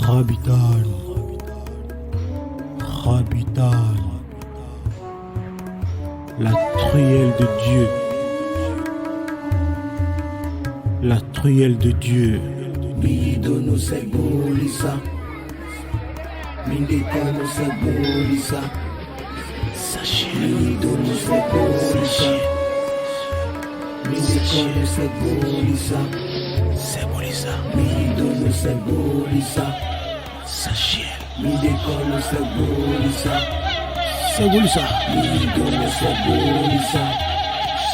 Rabitan, Rabitan, la truelle de Dieu, la truelle de Dieu. Midono Sebolisa, Mindekano Sebolisa, Midono Sebolisa, Mindekano Sebolisa, Sebolisa, Midono Sebolisa, Sachiel, Mindekano Sebolisa, Sebolisa, Midono Sebolisa.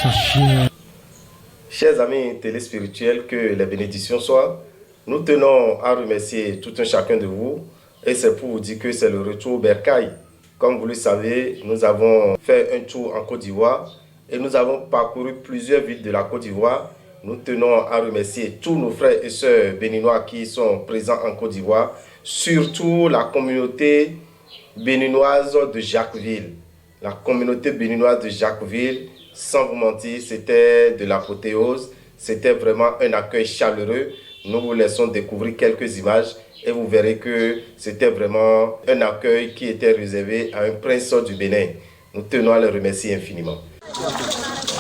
Sachiel. Chers amis téléspirituels, que les bénédictions soient. Nous tenons à remercier tout un chacun de vous et c'est pour vous dire que c'est le retour au Bercail. Comme vous le savez, nous avons fait un tour en Côte d'Ivoire et nous avons parcouru plusieurs villes de la Côte d'Ivoire. Nous tenons à remercier tous nos frères et sœurs béninois qui sont présents en Côte d'Ivoire, surtout la communauté béninoise de Jacquesville. La communauté béninoise de Jacquesville, sans vous mentir, c'était de l'apothéose, c'était vraiment un accueil chaleureux. Nous vous laissons découvrir quelques images et vous verrez que c'était vraiment un accueil qui était réservé à un prince du Bénin. Nous tenons à le remercier infiniment.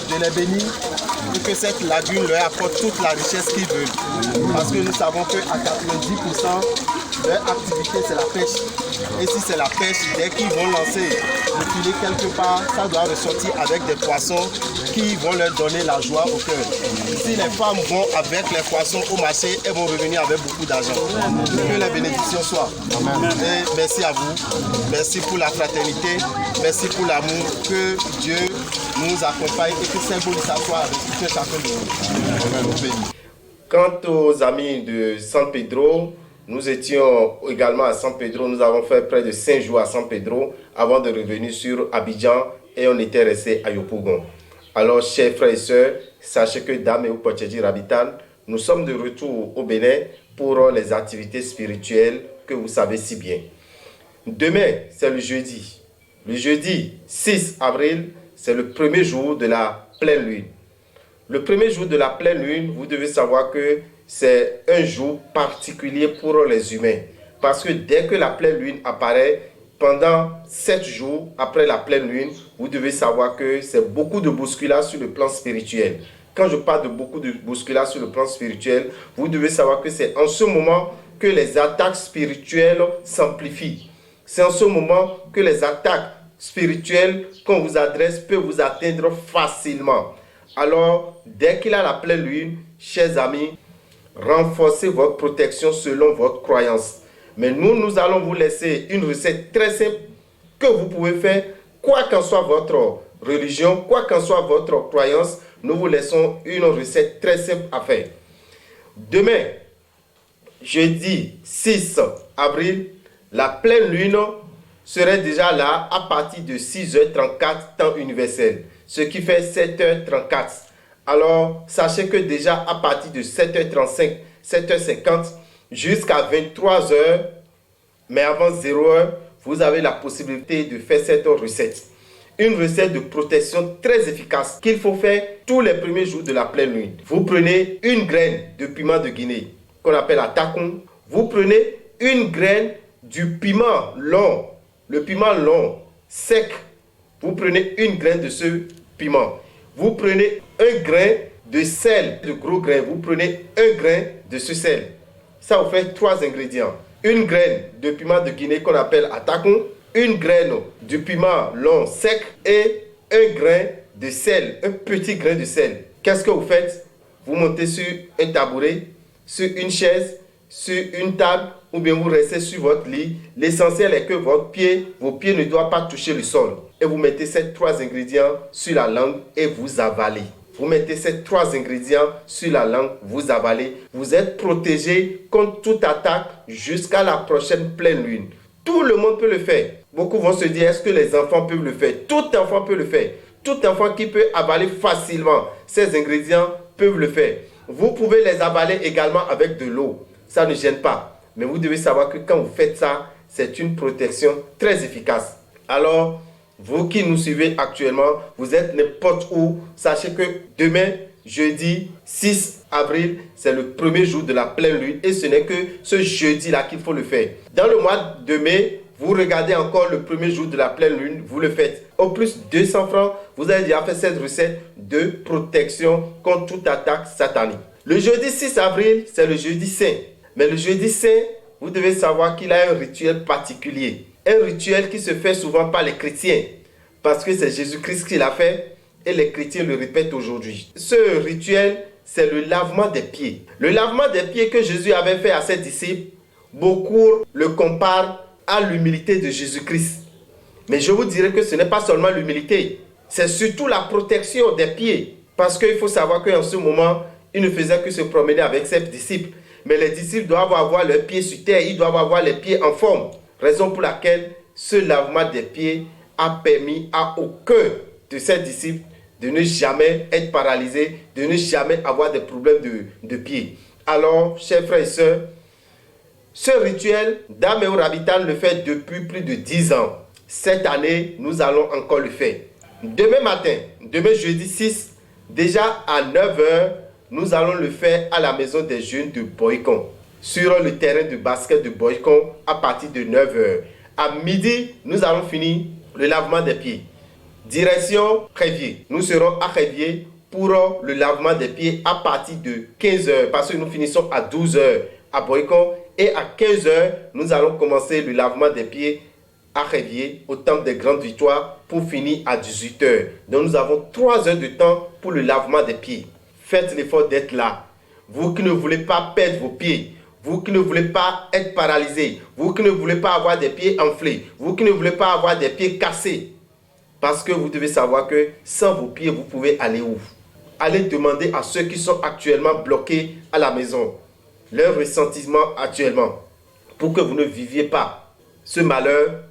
Je les bénis pour que cette lagune leur apporte toute la richesse qu'ils veulent. Parce que nous savons qu'à 90%, leur activité c'est la pêche. Et si c'est la pêche, dès qu'ils vont lancer le filet quelque part, ça doit ressortir avec des poissons qui vont leur donner la joie au cœur. Si les femmes vont avec les poissons au marché, elles vont revenir avec beaucoup d'argent. Que les bénédictions soient. Et merci à vous. Merci pour la fraternité. Merci pour l'amour. Que Dieu nous accompagne et que Saint-Bolisa soit avec tout chacun de nous. Quant aux amis de San Pedro, nous étions également à San Pedro. Nous avons fait près de 5 jours à San Pedro avant de revenir sur Abidjan et on était resté à Yopougon. Alors, chers frères et sœurs, sachez que Dame et Pochetti Rabitan, nous sommes de retour au Bénin pour les activités spirituelles que vous savez si bien. Demain, c'est le jeudi. Le jeudi 6 avril, c'est le premier jour de la pleine lune. Le premier jour de la pleine lune, vous devez savoir que c'est un jour particulier pour les humains. Parce que dès que la pleine lune apparaît, pendant 7 jours après la pleine lune, vous devez savoir que c'est beaucoup de bousculades sur le plan spirituel. Quand je parle de beaucoup de bousculades sur le plan spirituel, vous devez savoir que c'est en ce moment que les attaques spirituelles s'amplifient. C'est en ce moment que les attaques spirituelles qu'on vous adresse peuvent vous atteindre facilement. Alors, dès qu'il a la pleine lune, chers amis, renforcez votre protection selon votre croyance. Mais nous allons vous laisser une recette très simple que vous pouvez faire, quoi qu'en soit votre religion, quoi qu'en soit votre croyance, nous vous laissons une recette très simple à faire. Demain, jeudi 6 avril, la pleine lune serait déjà là à partir de 6h34 temps universel, ce qui fait 7h34. Alors, sachez que déjà à partir de 7h35, 7h50, jusqu'à 23h, mais avant 0h, vous avez la possibilité de faire cette recette. Une recette de protection très efficace qu'il faut faire tous les premiers jours de la pleine lune. Vous prenez une graine de piment de Guinée, qu'on appelle atakon. Vous prenez une graine du piment long, le piment long, sec. Vous prenez une graine de ce piment. Vous prenez un grain de sel, de gros grain. Vous prenez un grain de ce sel. Ça vous fait 3 ingrédients. Une graine de piment de Guinée qu'on appelle atakon, une graine de piment long sec et un grain de sel, un petit grain de sel. Qu'est-ce que vous faites? Vous montez sur un tabouret, sur une chaise, sur une table ou bien vous restez sur votre lit. L'essentiel est que vos pieds ne doivent pas toucher le sol. Et vous mettez ces 3 ingrédients sur la langue et vous avalez. Vous mettez ces 3 ingrédients sur la langue, vous avalez. Vous êtes protégé contre toute attaque jusqu'à la prochaine pleine lune. Tout le monde peut le faire. Beaucoup vont se dire, est-ce que les enfants peuvent le faire? Tout enfant peut le faire. Tout enfant qui peut avaler facilement ces ingrédients peuvent le faire. Vous pouvez les avaler également avec de l'eau. Ça ne gêne pas. Mais vous devez savoir que quand vous faites ça, c'est une protection très efficace. Alors, vous qui nous suivez actuellement, vous êtes n'importe où, sachez que demain, jeudi 6 avril, c'est le premier jour de la pleine lune et ce n'est que ce jeudi-là qu'il faut le faire. Dans le mois de mai, vous regardez encore le premier jour de la pleine lune, vous le faites. Au plus 200 francs, vous avez déjà fait cette recette de protection contre toute attaque satanique. Le jeudi 6 avril, c'est le jeudi saint. Mais le jeudi saint, vous devez savoir qu'il a un rituel particulier. Un rituel qui se fait souvent par les chrétiens. Parce que c'est Jésus-Christ qui l'a fait et les chrétiens le répètent aujourd'hui. Ce rituel, c'est le lavement des pieds. Le lavement des pieds que Jésus avait fait à ses disciples, beaucoup le comparent à l'humilité de Jésus-Christ. Mais je vous dirais que ce n'est pas seulement l'humilité, c'est surtout la protection des pieds. Parce qu'il faut savoir qu'en ce moment, il ne faisait que se promener avec ses disciples. Mais les disciples doivent avoir leurs pieds sur terre, ils doivent avoir les pieds en forme. Raison pour laquelle ce lavement des pieds a permis à aucun de ses disciples de ne jamais être paralysé, de ne jamais avoir des problèmes de pieds. Alors, chers frères et sœurs, ce rituel, Dame Rabitan le fait depuis plus de 10 ans. Cette année, nous allons encore le faire. Demain matin, demain jeudi 6, déjà à 9h, nous allons le faire à la maison des jeunes de Boycon, sur le terrain de basket de Boycon à partir de 9h. À midi, nous allons finir le lavement des pieds. Direction Révier. Nous serons à Révier pour le lavement des pieds à partir de 15h, parce que nous finissons à 12h à Boycon. Et à 15h, nous allons commencer le lavement des pieds à Révier, au temple des Grandes Victoires, pour finir à 18h. Donc nous avons 3 heures de temps pour le lavement des pieds. Faites l'effort d'être là. Vous qui ne voulez pas perdre vos pieds, vous qui ne voulez pas être paralysé, vous qui ne voulez pas avoir des pieds enflés, vous qui ne voulez pas avoir des pieds cassés. Parce que vous devez savoir que sans vos pieds, vous pouvez aller où? Allez demander à ceux qui sont actuellement bloqués à la maison leur ressentiment actuellement, pour que vous ne viviez pas ce malheur.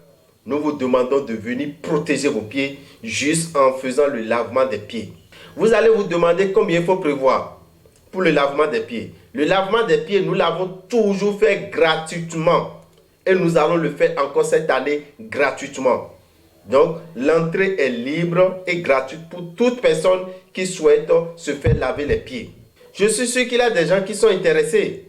Nous vous demandons de venir protéger vos pieds juste en faisant le lavement des pieds. Vous allez vous demander combien il faut prévoir pour le lavement des pieds. Le lavement des pieds, nous l'avons toujours fait gratuitement et nous allons le faire encore cette année gratuitement. Donc, l'entrée est libre et gratuite pour toute personne qui souhaite se faire laver les pieds. Je suis sûr qu'il y a des gens qui sont intéressés,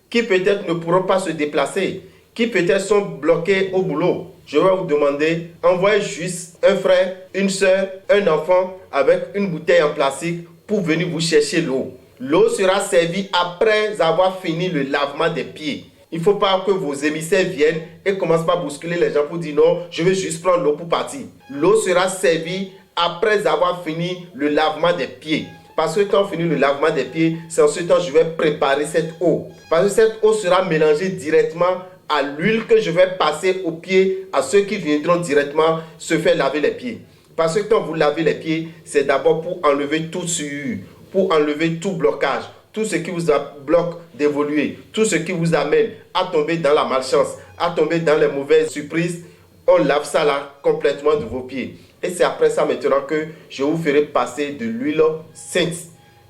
qui peut-être ne pourront pas se déplacer, qui peut-être sont bloqués au boulot. Je vais vous demander, envoyez juste un frère, une soeur, un enfant avec une bouteille en plastique pour venir vous chercher l'eau. L'eau sera servie après avoir fini le lavement des pieds. Il ne faut pas que vos émissaires viennent et commencent par bousculer les gens pour dire non, je vais juste prendre l'eau pour partir. L'eau sera servie après avoir fini le lavement des pieds. Parce que quand on finit le lavement des pieds, c'est en ce temps que je vais préparer cette eau. Parce que cette eau sera mélangée directement à l'huile que je vais passer aux pieds à ceux qui viendront directement se faire laver les pieds. Parce que quand vous lavez les pieds, c'est d'abord pour enlever tout sueur, pour enlever tout blocage, tout ce qui vous bloque d'évoluer, tout ce qui vous amène à tomber dans la malchance, à tomber dans les mauvaises surprises. On lave ça là complètement de vos pieds. Et c'est après ça maintenant que je vous ferai passer de l'huile sainte.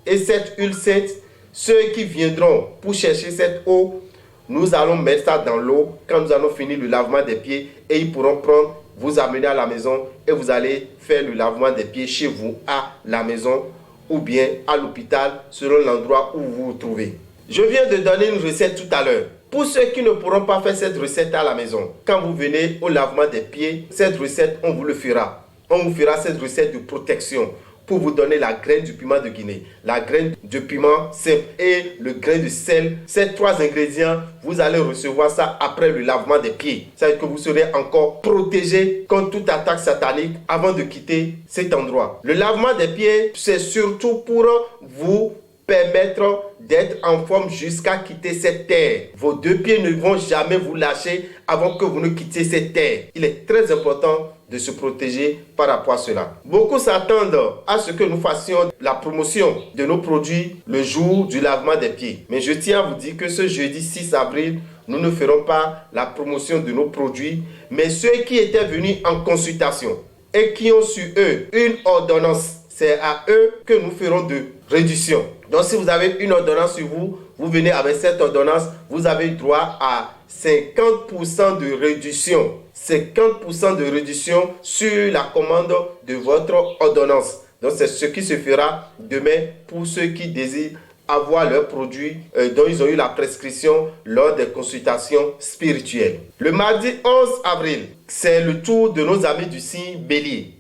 Et cette huile sainte, ceux qui viendront pour chercher cette eau, nous allons mettre ça dans l'eau quand nous allons finir le lavement des pieds et ils pourront prendre, vous amener à la maison et vous allez faire le lavement des pieds chez vous à la maison ou bien à l'hôpital selon l'endroit où vous vous trouvez. Je viens de donner une recette tout à l'heure. Pour ceux qui ne pourront pas faire cette recette à la maison, quand vous venez au lavement des pieds, cette recette, on vous le fera. On vous fera cette recette de protection pour vous donner la graine du piment de Guinée, la graine de piment simple et le grain de sel. Ces 3 ingrédients, vous allez recevoir ça après le lavement des pieds. Ça veut dire que vous serez encore protégé contre toute attaque satanique avant de quitter cet endroit. Le lavement des pieds, c'est surtout pour vous permettre d'être en forme jusqu'à quitter cette terre. Vos 2 pieds ne vont jamais vous lâcher avant que vous ne quittiez cette terre. Il est très important de se protéger par rapport à cela. Beaucoup s'attendent à ce que nous fassions la promotion de nos produits le jour du lavement des pieds. Mais je tiens à vous dire que ce jeudi 6 avril, nous ne ferons pas la promotion de nos produits, mais ceux qui étaient venus en consultation et qui ont sur eux une ordonnance, c'est à eux que nous ferons de réduction. Donc si vous avez une ordonnance sur vous, vous venez avec cette ordonnance, vous avez droit à 50% de réduction. 50% de réduction sur la commande de votre ordonnance. Donc c'est ce qui se fera demain pour ceux qui désirent avoir leurs produits dont ils ont eu la prescription lors des consultations spirituelles. Le mardi 11 avril, c'est le tour de nos amis du signe Bélier.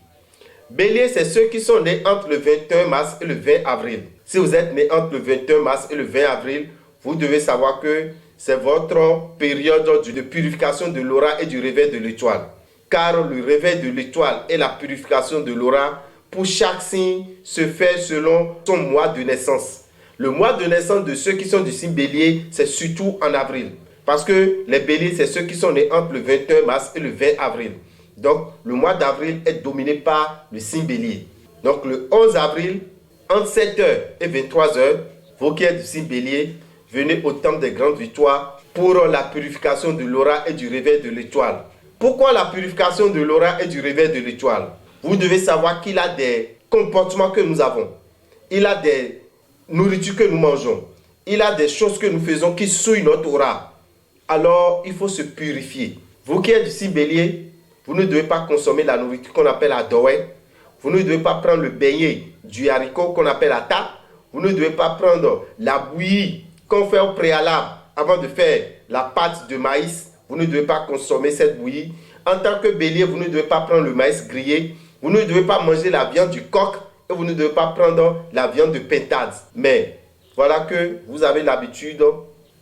Bélier, c'est ceux qui sont nés entre le 21 mars et le 20 avril. Si vous êtes né entre le 21 mars et le 20 avril, vous devez savoir que c'est votre période de purification de l'aura et du réveil de l'étoile. Car le réveil de l'étoile et la purification de l'aura, pour chaque signe, se fait selon son mois de naissance. Le mois de naissance de ceux qui sont du signe Bélier, c'est surtout en avril. Parce que les Béliers, c'est ceux qui sont nés entre le 21 mars et le 20 avril. Donc, le mois d'avril est dominé par le signe Bélier. Donc, le 11 avril, entre 7h et 23h, vous qui êtes du signe Bélier, venez au temple des grandes victoires pour la purification de l'aura et du réveil de l'étoile. Pourquoi la purification de l'aura et du réveil de l'étoile? Vous devez savoir qu'il a des comportements que nous avons. Il a des nourritures que nous mangeons. Il a des choses que nous faisons qui souillent notre aura. Alors, il faut se purifier. Vous qui êtes du signe Bélier, vous ne devez pas consommer la nourriture qu'on appelle la doé. Vous ne devez pas prendre le beignet du haricot qu'on appelle la ta. Vous ne devez pas prendre la bouillie qu'on fait au préalable avant de faire la pâte de maïs. Vous ne devez pas consommer cette bouillie. En tant que Bélier, vous ne devez pas prendre le maïs grillé. Vous ne devez pas manger la viande du coq et vous ne devez pas prendre la viande de pintade. Mais voilà que vous avez l'habitude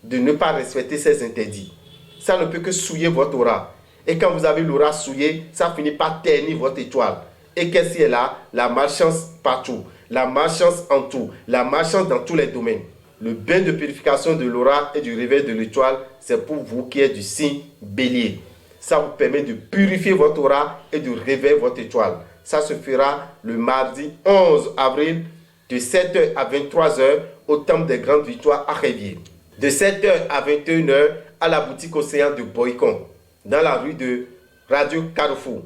de ne pas respecter ces interdits. Ça ne peut que souiller votre aura. Et quand vous avez l'aura souillée, ça finit par ternir votre étoile. Et qu'est-ce qui est là? La malchance partout. La malchance en tout. La malchance dans tous les domaines. Le bain de purification de l'aura et du réveil de l'étoile, c'est pour vous qui êtes du signe Bélier. Ça vous permet de purifier votre aura et de réveiller votre étoile. Ça se fera le mardi 11 avril de 7h à 23h au temple des grandes victoires à Révier. De 7h à 21h à la boutique Océan de Boycon, dans la rue de Radio Carrefour.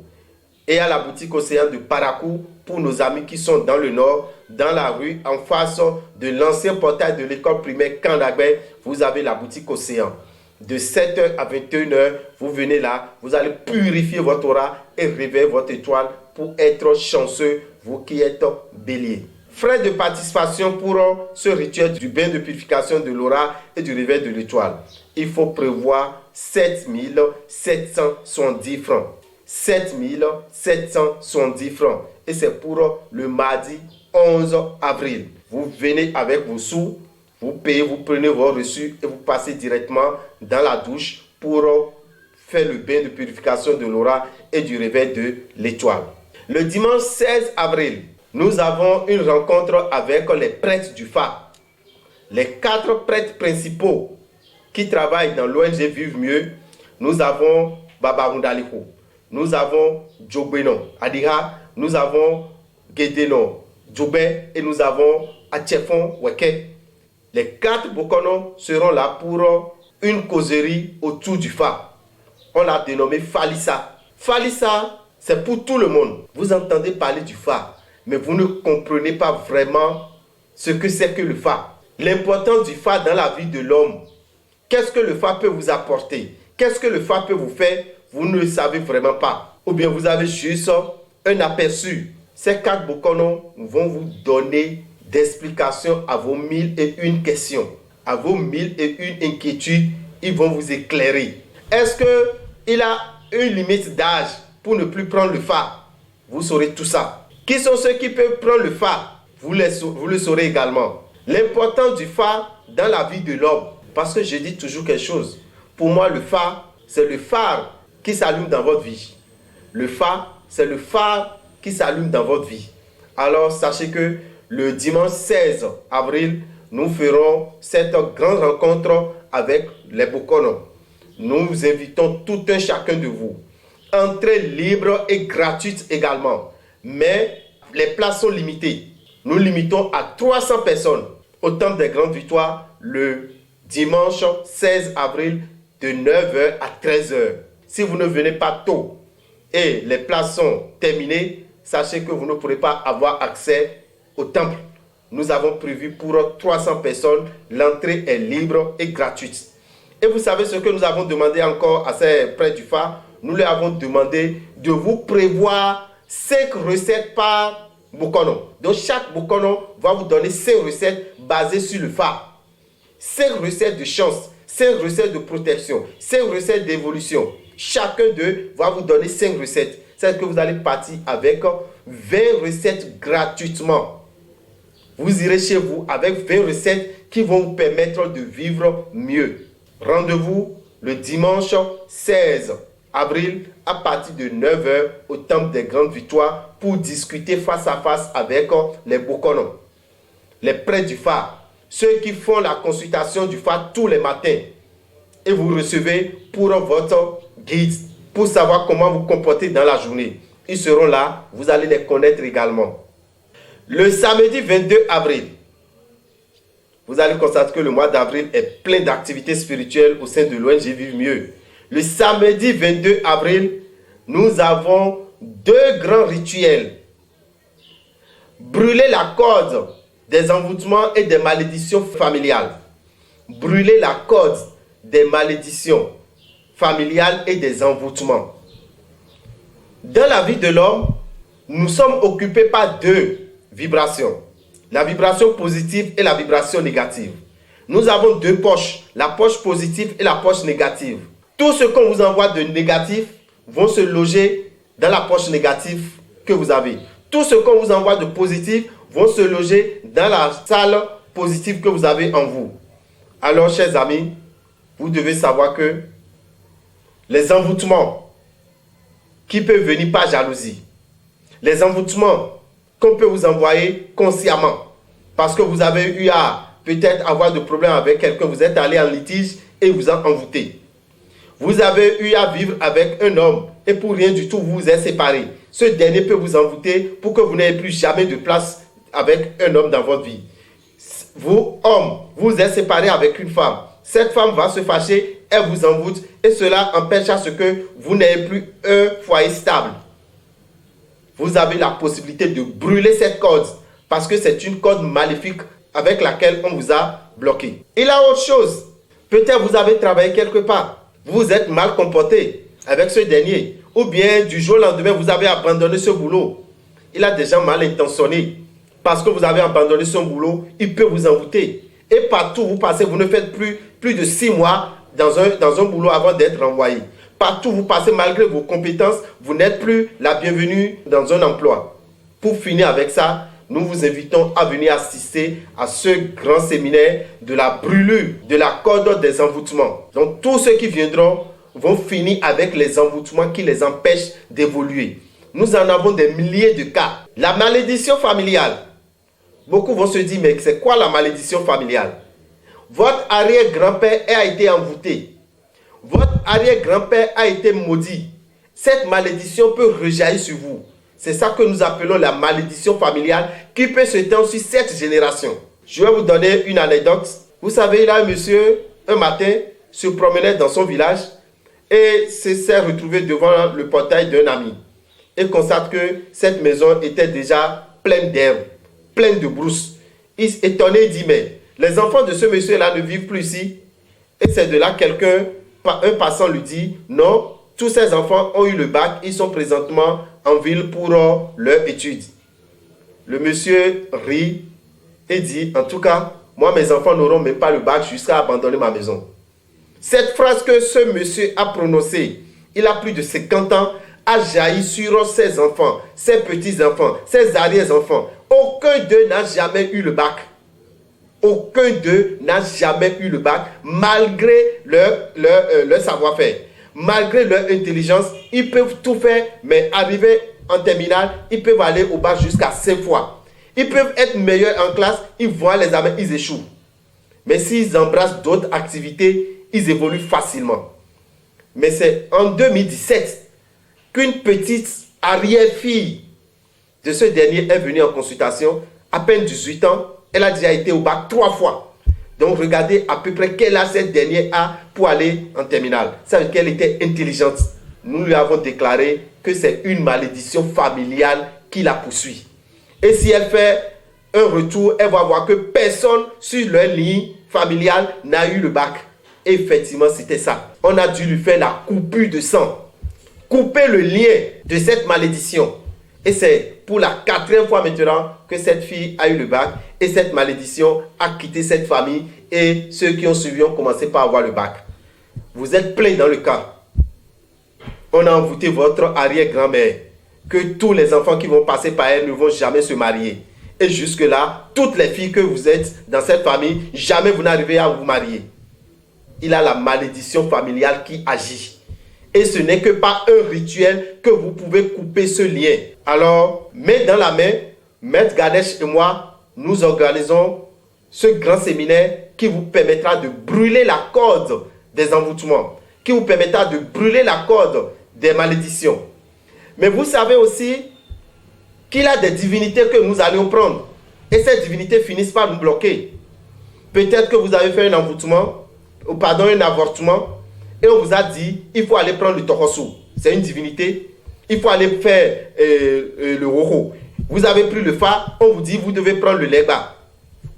Et à la boutique Océan de Parakou pour nos amis qui sont dans le nord, dans la rue en face de l'ancien portail de l'école primaire Kandagbe, vous avez la boutique Océan. De 7h à 21h, vous venez là, vous allez purifier votre aura et réveiller votre étoile pour être chanceux, vous qui êtes Bélier. Frais de participation pour ce rituel du bain de purification de l'aura et du réveil de l'étoile. Il faut prévoir 7 770 francs. 7 770 francs. Et c'est pour le mardi 11 avril. Vous venez avec vos sous, vous payez, vous prenez vos reçus et vous passez directement dans la douche pour faire le bain de purification de l'aura et du réveil de l'étoile. Le dimanche 16 avril, nous avons une rencontre avec les prêtres du phare. Les 4 prêtres principaux qui travaillent dans l'ONG Vive Mieux, nous avons Baba Rundaliko, nous avons Djobeno Adiha, nous avons Gedeno Djobé et nous avons Atchefon Weke. Les 4 Bokono seront là pour une causerie autour du phare. On l'a dénommé Falissa. Falissa, c'est pour tout le monde. Vous entendez parler du phare, mais vous ne comprenez pas vraiment ce que c'est que le phare. L'importance du phare dans la vie de l'homme. Qu'est-ce que le phare peut vous apporter? Qu'est-ce que le phare peut vous faire? Vous ne le savez vraiment pas. Ou bien vous avez juste un aperçu. Ces 4 Bokono vont vous donner d'explications à vos 1001 questions. À vos 1001 inquiétudes, ils vont vous éclairer. Est-ce qu'il a une limite d'âge pour ne plus prendre le phare? Vous saurez tout ça. Qui sont ceux qui peuvent prendre le phare? Vous le saurez également. L'importance du phare dans la vie de l'homme. Parce que je dis toujours quelque chose. Pour moi, le phare, c'est le phare qui s'allume dans votre vie. Le phare, c'est le phare qui s'allume dans votre vie. Alors, sachez que le dimanche 16 avril, nous ferons cette grande rencontre avec les Bokono. Nous vous invitons tout un chacun de vous. Entrée libre et gratuite également. Mais les places sont limitées. Nous limitons à 300 personnes au temple des grandes victoires le dimanche 16 avril de 9h à 13h. Si vous ne venez pas tôt et les places sont terminées, sachez que vous ne pourrez pas avoir accès au temple. Nous avons prévu pour 300 personnes, l'entrée est libre et gratuite. Et vous savez ce que nous avons demandé encore à ces prêtres du phare? Nous leur avons demandé de vous prévoir 5 recettes par Bokono. Donc chaque Bokono va vous donner 5 recettes basées sur le phare. 5 recettes de chance, 5 recettes de protection, 5 recettes d'évolution. Chacun d'eux va vous donner 5 recettes. C'est que vous allez partir avec 20 recettes gratuitement. Vous irez chez vous avec 20 recettes qui vont vous permettre de vivre mieux. Rendez-vous le dimanche 16 avril à partir de 9h au Temple des Grandes Victoires pour discuter face à face avec les Bokono, les prêtres du phare, ceux qui font la consultation du phare tous les matins. Et vous recevez pour votre guide, pour savoir comment vous comporter dans la journée. Ils seront là, vous allez les connaître également. Le samedi 22 avril, vous allez constater que le mois d'avril est plein d'activités spirituelles au sein de l'ONG Vive Mieux. Le samedi 22 avril, nous avons 2 grands rituels. Brûler la corde des envoûtements et des malédictions familiales. Brûler la corde des malédictions familiales et des envoûtements. Dans la vie de l'homme, nous sommes occupés par 2 vibrations. La vibration positive et la vibration négative. Nous avons 2 poches, la poche positive et la poche négative. Tout ce qu'on vous envoie de négatif vont se loger dans la poche négative que vous avez. Tout ce qu'on vous envoie de positif vont se loger dans la salle positive que vous avez en vous. Alors, chers amis, vous devez savoir que les envoûtements qui peuvent venir par jalousie, les envoûtements qu'on peut vous envoyer consciemment, parce que vous avez eu à peut-être avoir de problèmes avec quelqu'un, vous êtes allé en litige et vous en envoûtez. Vous avez eu à vivre avec un homme et pour rien du tout vous vous êtes séparés. Ce dernier peut vous envoûter pour que vous n'ayez plus jamais de place avec un homme dans votre vie. Vous, homme, vous êtes séparés avec une femme. Cette femme va se fâcher, elle vous envoûte et cela empêche à ce que vous n'ayez plus un foyer stable. Vous avez la possibilité de brûler cette corde parce que c'est une corde maléfique avec laquelle on vous a bloqué. Il y a autre chose. Peut-être vous avez travaillé quelque part. Vous êtes mal comporté avec ce dernier. Ou bien du jour au lendemain, vous avez abandonné ce boulot. Il a des gens mal intentionnés. Parce que vous avez abandonné son boulot, il peut vous envoûter. Et partout où vous passez, vous ne faites plus de 6 mois dans un boulot avant d'être renvoyé. Partout où vous passez, malgré vos compétences, vous n'êtes plus la bienvenue dans un emploi. Pour finir avec ça, nous vous invitons à venir assister à ce grand séminaire de la brûlure, de la corde des envoûtements. Donc tous ceux qui viendront vont finir avec les envoûtements qui les empêchent d'évoluer. Nous en avons des milliers de cas. La malédiction familiale. Beaucoup vont se dire, mais c'est quoi la malédiction familiale? Votre arrière-grand-père a été envoûté. Votre arrière-grand-père a été maudit. Cette malédiction peut rejaillir sur vous. C'est ça que nous appelons la malédiction familiale qui peut se tendre sur 7 générations. Je vais vous donner une anecdote. Vous savez, il y a un monsieur, un matin, se promenait dans son village et s'est retrouvé devant le portail d'un ami. Et constate que cette maison était déjà pleine d'herbe, pleine de brousse. Il s'est étonné et dit, mais les enfants de ce monsieur-là ne vivent plus ici. Et c'est de là quelqu'un, un passant lui dit, non, tous ces enfants ont eu le bac, ils sont présentement en ville pour leur étude. Le monsieur rit et dit, en tout cas, moi mes enfants n'auront même pas le bac jusqu'à abandonner ma maison. Cette phrase que ce monsieur a prononcée, il a plus de 50 ans, a jailli sur ses enfants, ses petits-enfants, ses arrière-enfants. Aucun d'eux n'a jamais eu le bac. Aucun d'eux n'a jamais eu le bac, malgré leur savoir-faire. Malgré leur intelligence, ils peuvent tout faire, mais arriver en terminale, ils peuvent aller au bac jusqu'à 5 fois. Ils peuvent être meilleurs en classe, ils voient les examens, ils échouent. Mais s'ils embrassent d'autres activités, ils évoluent facilement. Mais c'est en 2017 qu'une petite arrière-fille de ce dernier est venue en consultation, à peine 18 ans, elle a déjà été au bac 3 fois. Donc regardez à peu près quel âge cette dernière a pour aller en terminale. Ça veut dire qu'elle était intelligente. Nous lui avons déclaré que c'est une malédiction familiale qui la poursuit. Et si elle fait un retour, elle va voir que personne sur leur ligne familiale n'a eu le bac. Et effectivement, c'était ça. On a dû lui faire la coupure de sang. Couper le lien de cette malédiction. Et c'est pour la 4e fois maintenant que cette fille a eu le bac et cette malédiction a quitté cette famille et ceux qui ont suivi ont commencé par avoir le bac. Vous êtes plein dans le cas. On a envoûté votre arrière-grand-mère que tous les enfants qui vont passer par elle ne vont jamais se marier. Et jusque-là, toutes les filles que vous êtes dans cette famille, jamais vous n'arrivez à vous marier. Il a la malédiction familiale qui agit. Et ce n'est que par un rituel que vous pouvez couper ce lien. Alors, main dans la main, Maître Ganesh et moi, nous organisons ce grand séminaire qui vous permettra de brûler la corde des envoûtements, qui vous permettra de brûler la corde des malédictions. Mais vous savez aussi qu'il y a des divinités que nous allons prendre. Et ces divinités finissent par nous bloquer. Peut-être que vous avez fait un envoûtement, un avortement, et on vous a dit, il faut aller prendre le Tohosu. C'est une divinité. Il faut aller faire le Roho. Vous avez pris le Fa, on vous dit, vous devez prendre le Legba.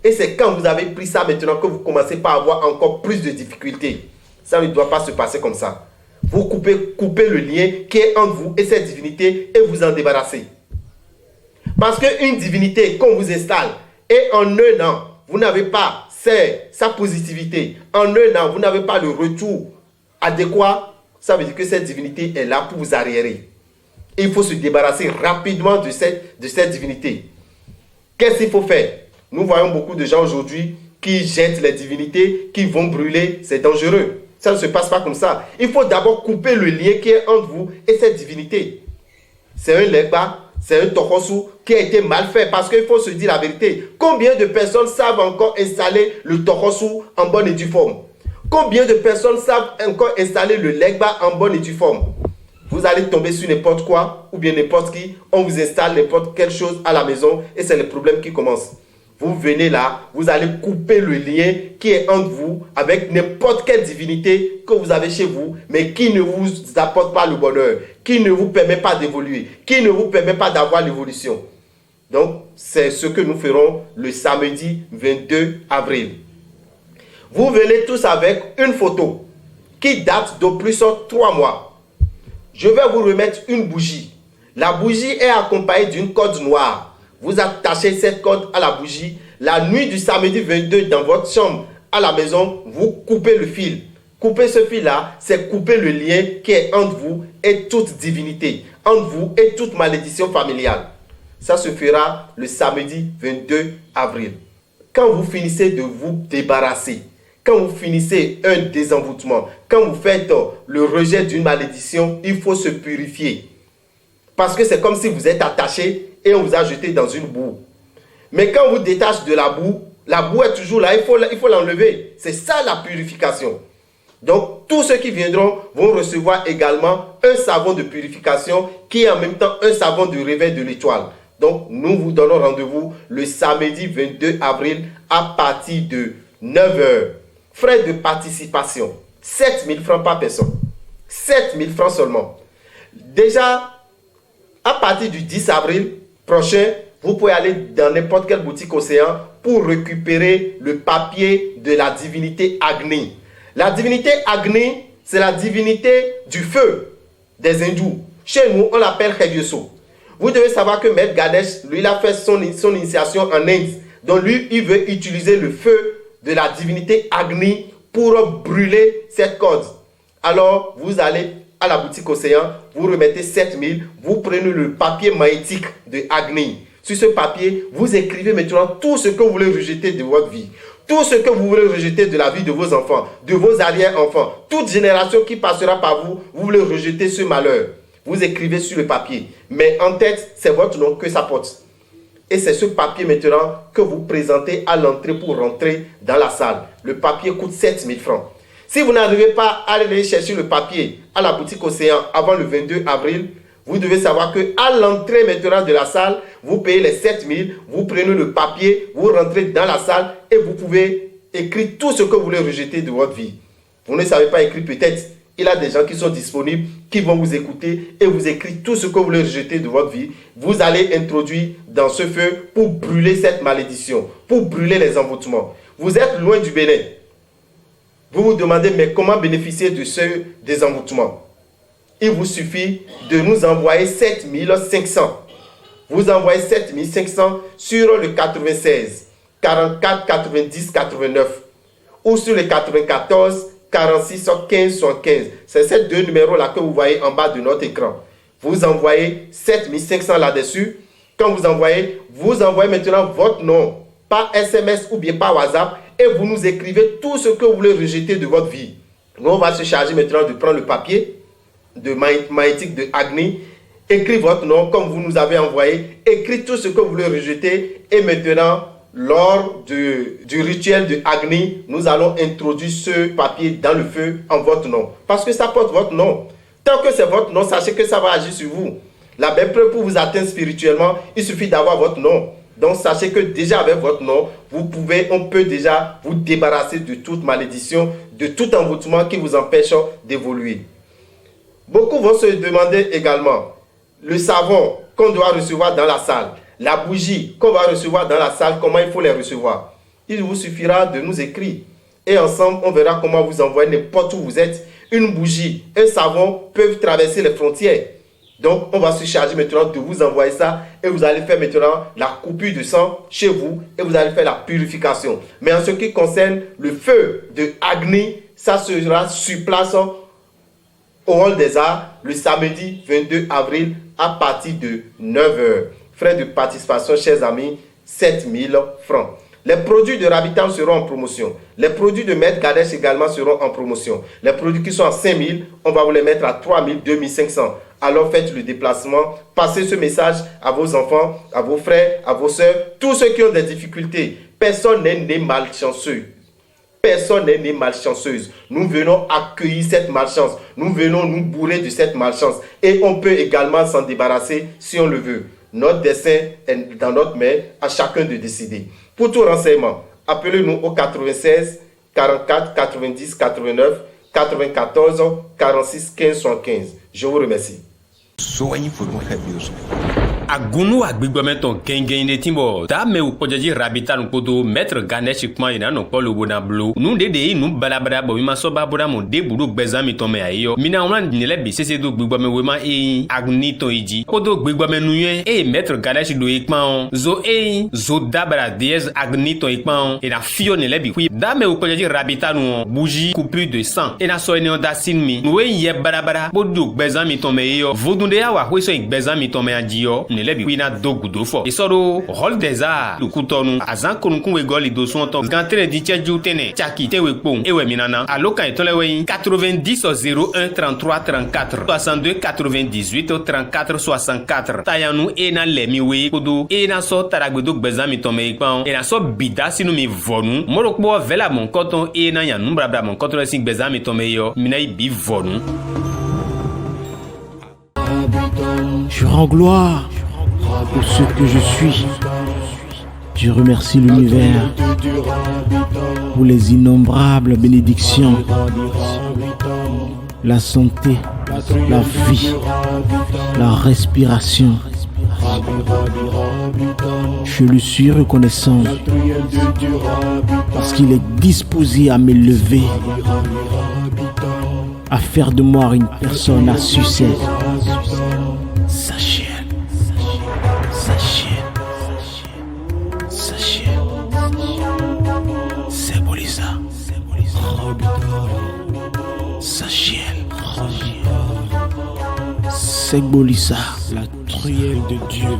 Et c'est quand vous avez pris ça maintenant que vous commencez par avoir encore plus de difficultés. Ça ne doit pas se passer comme ça. Vous coupez le lien qui est entre vous et cette divinité et vous en débarrassez. Parce qu'une divinité qu'on vous installe et en un an, vous n'avez pas sa positivité. En un an, vous n'avez pas le retour adéquat. Ça veut dire que cette divinité est là pour vous arriérer. Et il faut se débarrasser rapidement de cette divinité. Qu'est-ce qu'il faut faire? Nous voyons beaucoup de gens aujourd'hui qui jettent les divinités, qui vont brûler. C'est dangereux. Ça ne se passe pas comme ça. Il faut d'abord couper le lien qui est entre vous et cette divinité. C'est un legba, c'est un tohosu qui a été mal fait parce qu'il faut se dire la vérité. Combien de personnes savent encore installer le tohosu en bonne et due forme? Combien de personnes savent encore installer le legba en bonne et due forme? Vous allez tomber sur n'importe quoi ou bien n'importe qui. On vous installe n'importe quelle chose à la maison et c'est le problème qui commence. Vous venez là, vous allez couper le lien qui est entre vous avec n'importe quelle divinité que vous avez chez vous, mais qui ne vous apporte pas le bonheur, qui ne vous permet pas d'évoluer, qui ne vous permet pas d'avoir l'évolution. Donc, c'est ce que nous ferons le samedi 22 avril. Vous venez tous avec une photo qui date d'au plus 3 mois. Je vais vous remettre une bougie. La bougie est accompagnée d'une corde noire. Vous attachez cette corde à la bougie. La nuit du samedi 22 dans votre chambre à la maison, vous coupez le fil. Couper ce fil-là, c'est couper le lien qui est entre vous et toute divinité, entre vous et toute malédiction familiale. Ça se fera le samedi 22 avril. Quand vous finissez de vous débarrasser, quand vous finissez un désenvoûtement, quand vous faites le rejet d'une malédiction, il faut se purifier. Parce que c'est comme si vous êtes attaché et on vous a jeté dans une boue. Mais quand on vous détache de la boue est toujours là, il faut l'enlever. C'est ça la purification. Donc, tous ceux qui viendront vont recevoir également un savon de purification qui est en même temps un savon de réveil de l'étoile. Donc, nous vous donnons rendez-vous le samedi 22 avril à partir de 9h. Frais de participation, 7 000 francs par personne. 7 000 francs seulement. Déjà, à partir du 10 avril prochain, vous pouvez aller dans n'importe quelle boutique Océan pour récupérer le papier de la divinité Agni. La divinité Agni, c'est la divinité du feu des hindous. Chez nous, on l'appelle Hevyoso. Vous devez savoir que Maître Ganesh, lui, il a fait son initiation en Inde. Donc lui, il veut utiliser le feu de la divinité Agni pour brûler cette corde. Alors, vous allez à la boutique Océan, vous remettez 7 000, vous prenez le papier magnétique de Agni. Sur ce papier, vous écrivez maintenant tout ce que vous voulez rejeter de votre vie. Tout ce que vous voulez rejeter de la vie de vos enfants, de vos arrière-enfants. Toute génération qui passera par vous, vous voulez rejeter ce malheur. Vous écrivez sur le papier. Mais en tête, c'est votre nom que ça porte. Et c'est ce papier maintenant que vous présentez à l'entrée pour rentrer dans la salle. Le papier coûte 7 000 francs. Si vous n'arrivez pas à aller chercher le papier à la boutique Océan avant le 22 avril, vous devez savoir qu'à l'entrée maintenant de la salle, vous payez les 7 000, vous prenez le papier, vous rentrez dans la salle et vous pouvez écrire tout ce que vous voulez rejeter de votre vie. Vous ne savez pas écrire peut-être. Il y a des gens qui sont disponibles, qui vont vous écouter et vous écrire tout ce que vous voulez rejeter de votre vie. Vous allez introduire dans ce feu pour brûler cette malédiction, pour brûler les envoûtements. Vous êtes loin du Bénin. Vous vous demandez, mais comment bénéficier de ce désenvoûtement? Il vous suffit de nous envoyer 7 500 vous envoyez 7500 sur le 96 44 90 89 ou sur le 94 46 15 75. C'est ces deux numéros-là que vous voyez en bas de notre écran. Vous envoyez 7500 là-dessus. Quand vous envoyez maintenant votre nom par SMS ou bien par WhatsApp et vous nous écrivez tout ce que vous voulez rejeter de votre vie. Nous, on va se charger maintenant de prendre le papier de magnétique de Agni. Écrivez votre nom comme vous nous avez envoyé. Écrivez tout ce que vous voulez rejeter. Et maintenant, lors du rituel de Agni, nous allons introduire ce papier dans le feu en votre nom. Parce que ça porte votre nom. Tant que c'est votre nom, sachez que ça va agir sur vous. La belle preuve pour vous atteindre spirituellement, il suffit d'avoir votre nom. Donc sachez que déjà avec votre nom, on peut déjà vous débarrasser de toute malédiction, de tout envoûtement qui vous empêche d'évoluer. Beaucoup vont se demander également le savon qu'on doit recevoir dans la salle, la bougie qu'on va recevoir dans la salle, comment il faut les recevoir. Il vous suffira de nous écrire et ensemble on verra comment vous envoyer n'importe où vous êtes. Une bougie, un savon peuvent traverser les frontières. Donc on va se charger maintenant de vous envoyer ça et vous allez faire maintenant la coupure de sang chez vous et vous allez faire la purification. Mais en ce qui concerne le feu de Agni, ça sera sur place au Hall des Arts le samedi 22 avril à partir de 9h. Frais de participation, chers amis, 7000 francs. Les produits de Rabitam seront en promotion. Les produits de Maître Gadesh également seront en promotion. Les produits qui sont à 5000, on va vous les mettre à 3000, 2500. Alors faites le déplacement, passez ce message à vos enfants, à vos frères, à vos soeurs, tous ceux qui ont des difficultés. Personne n'est né malchanceux. Personne n'est né malchanceuse. Nous venons accueillir cette malchance. Nous venons nous bourrer de cette malchance. Et on peut également s'en débarrasser si on le veut. Notre dessein est dans notre main, à chacun de décider. Pour tout renseignement, appelez-nous au 96 44 90 89 94 46 15 75. Je vous remercie. Agunu agbigbometon kengen de timbo ta me u pojaji Rabitam kodo Maître Ganesh Kman ina no polo bona blo nu de nu balabada bo ma so ba boda mo de buru gbezami to me ayo mina on ni le bi sese do gbigbome we ma Agni to iji kodo gbigbome nu yen Maître Ganesh do ikman zo zo dabara diez Agni to ikman e na fio ne le bi wi da me u pojaji Rabitam bougie coupure de sang e na so ene on da sin mi we ye balabada bodu gbezami to me yo vodunde ya wa we so gbezami to me adio ne lebi wina dogudo fo isoro Hall des Arts lukutonu azan konunkun we goli do so ton gantere di cheju tene chaki te we pon ewe minana aloka etole we 90 01 33 34 62 98 34 64 tayanu ena lemi we kodo ena so taragbedo gbezami to me ipan ena so bida sinu mi vonu morokpo vela mon koton ena yanu brabra mon koton sin gbezami to me yo mina bi vonu. Je rends gloire pour ce que je suis. Je remercie l'univers pour les innombrables bénédictions, la santé, la vie, la respiration. Je lui suis reconnaissant parce qu'il est disposé à m'élever, à faire de moi une personne à succès. Segbolissa, la truelle de Dieu.